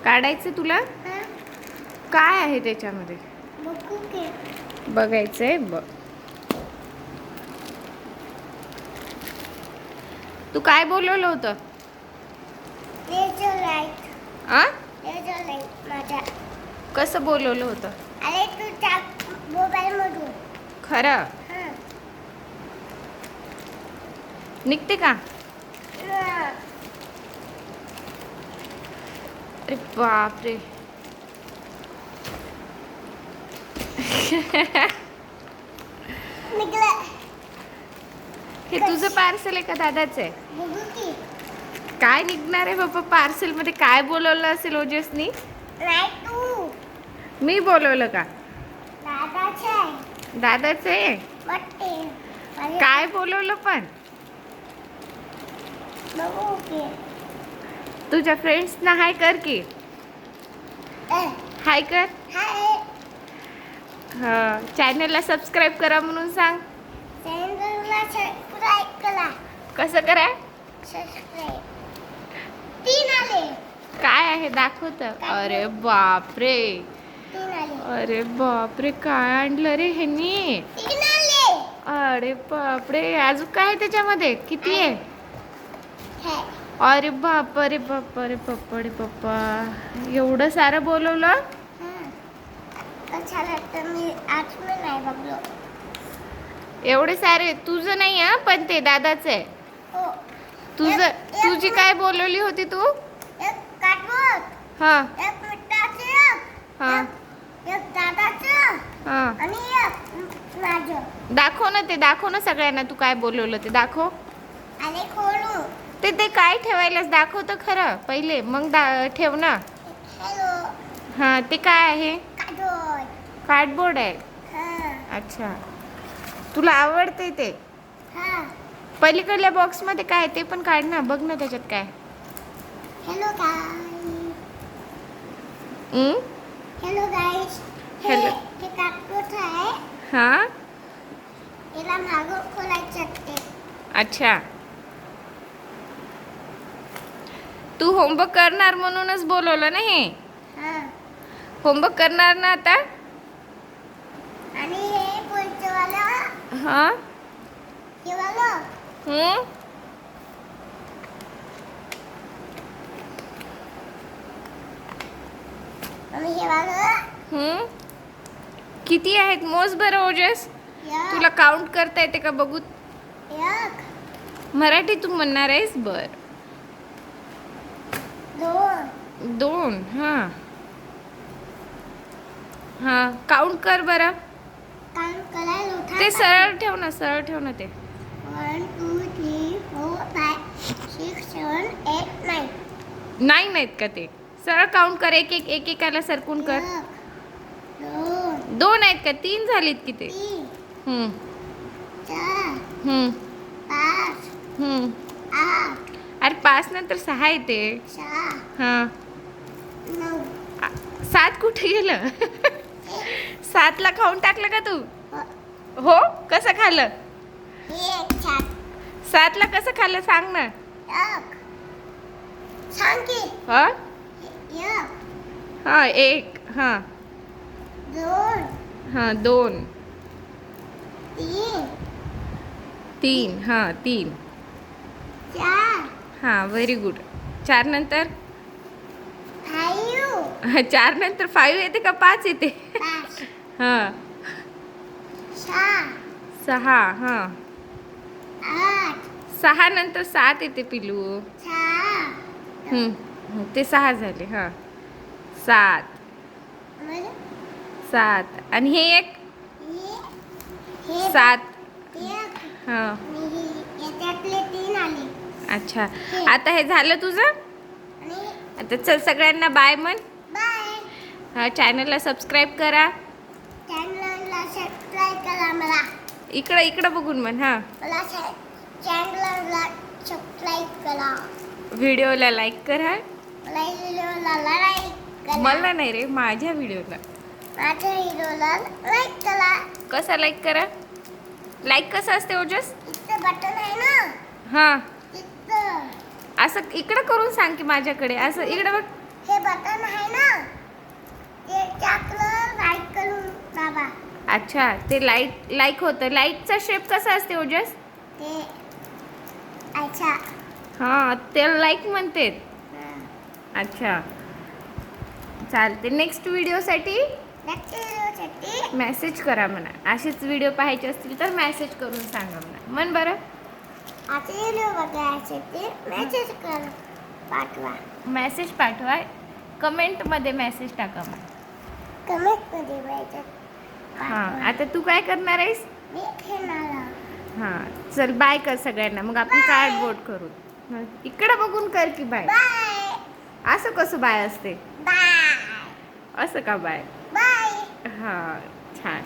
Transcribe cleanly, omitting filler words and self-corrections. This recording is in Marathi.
काढायचं तुला? काय आहे त्याच्यामध्ये बघायचंय बघ. तू काय बोलवलं होतं? आ? कसं बोलवलं होतं? अरे तू मोबाईल मधून खरं निघते का? अरे बापरे. हे तुझं पार्सल आहे का दादाचं आहे? काय निघणार आहे बाबा पार्सल मध्ये? काय बोलवलं असेल ओजसनी? मी बोलवलं का? दादाचं आहे. काय बोलवलं पण? तुझ्या फ्रेंड्सना हाय कर की. हाय कर. हा, चॅनलला सबस्क्राईब करा म्हणून सांग. कसं करा? काय आहे दाखवत? अरे बापरे. अरे बापरे, काय आणलं रे ह्यांनी? अरे बापरे, अजून काय त्याच्यामध्ये? किती आहे? अरे बाप रे बाप रे बाप रे बाप्पा, एवढं सारं बोलवलं? एवढे सारे तुझं नाही हा, पण ते दादाचं आहे. तुझी काय बोलवली होती तू? हा हा हा, दाखव ना, ते दाखव ना सगळ्यांना. तू काय बोलवलं ते दाखव. ते काय ठेवायलाच दाखव तर खरं पहिले, मग ठेव ना. हा, ते काय आहे? कार्डबोर्ड आहे. अच्छा, तुला आवडते ते? पलीकडल्या बॉक्स मध्ये काय ते पण काढ ना, बघ ना त्याच्यात काय. Hello guys. हेलो. हे कार्डबोर्ड आहे. हा, याला मागं खोलायचं असते. अच्छा. तू होमवर्क करणार म्हणूनच बोलवलं ना हे? होमवर्क करणार ना आता? आणि हे पुढचं वाला. हा, हे वाला. आणि हे वाला. किती आहेत मोज बरं ओजस. तुला काउंट करता येते का बघू? मराठीतून म्हणणार आहेस? बर. 2. हा हा, काउंट कर बरं. ते सरळ ठेव ना, सरळ ठेव ना ते. 1 2 3 4 5 6 7 8 9. नाहीत का ते? सरळ काउंट कर. एकेकाला सरकून कर. 2 आहेत का? 3 झालीत की ते. 4 5 8. अरे 5 नंतर 6 येते. 6 हा, 9. 7 कुठे गेलं? 7 ला खाऊन टाकलं का तू? हो, कसं खाल्लं? 7 ला कसं खाल्लं सांग ना. हा हा, 1. हा 2 हा, 2 3 3. हा, 3. 4 हा, व्हेरी गुड. 4 नंतर 5 4 नंतर 5 येते का 5 येते? 5 हा, 6 6. हा, 8 6 नंतर 7 येते पिलू. 6 ते 6 झाले. हा, 7. 7 आणि हे एक 7. हा, याच्यातले 3 आले. अच्छा. आता हे झालं तुझं. आणि आता चल सगळ्यांना बाय म्हण. बाय. हा, चॅनलला सबस्क्राईब करा. चॅनलला सबस्क्राईब करा मला. इकडं बघून म्हण. हा, मला चॅनलला सबस्क्राईब करा. व्हिडिओला लाईक करा. मला व्हिडिओला लाईक करा. मला नाही रे, माझ्या व्हिडिओला. माझ्या व्हिडिओला लाईक करा. कसा लाईक करा? लाईक कसं असते ओजस? इथं बटन आहे ना. हा, इथं. असं इकडं करून सांग की माझ्याकडे. असं इकडं बघ. हे बटन आहे ना ते टाकलं लाईक करून दाबा. अच्छा, ते लाईक होतं. लाईटचा शेप कसा असते ओजस? ते अच्छा. हां, ते लाईक म्हणते. हा. अच्छा, चालते. नेक्स्ट व्हिडिओसाठी साठी मेसेज करा म्हणा. असेच व्हिडिओ पाहायचे असतील तर मेसेज करून सांगा म्हणा. म्हण बरं. आता व्हिडिओ बघायचे ते मेसेज कर पाठवा. मेसेज पाठवा. कमेंटमध्ये मेसेज टाका म्हणा. कमेंट मध्ये पाहिजे. हां, आता तू काय करणार आहेस? मी खेळणार. हां, चल बाय कर सगळ्यांना. मग आपण Bye. कार्डबोर्ड करू. इकडं बघून कर की बाय. बाय असं कसं बाय असते? बाय असं का बाय? बाय. हां, छान.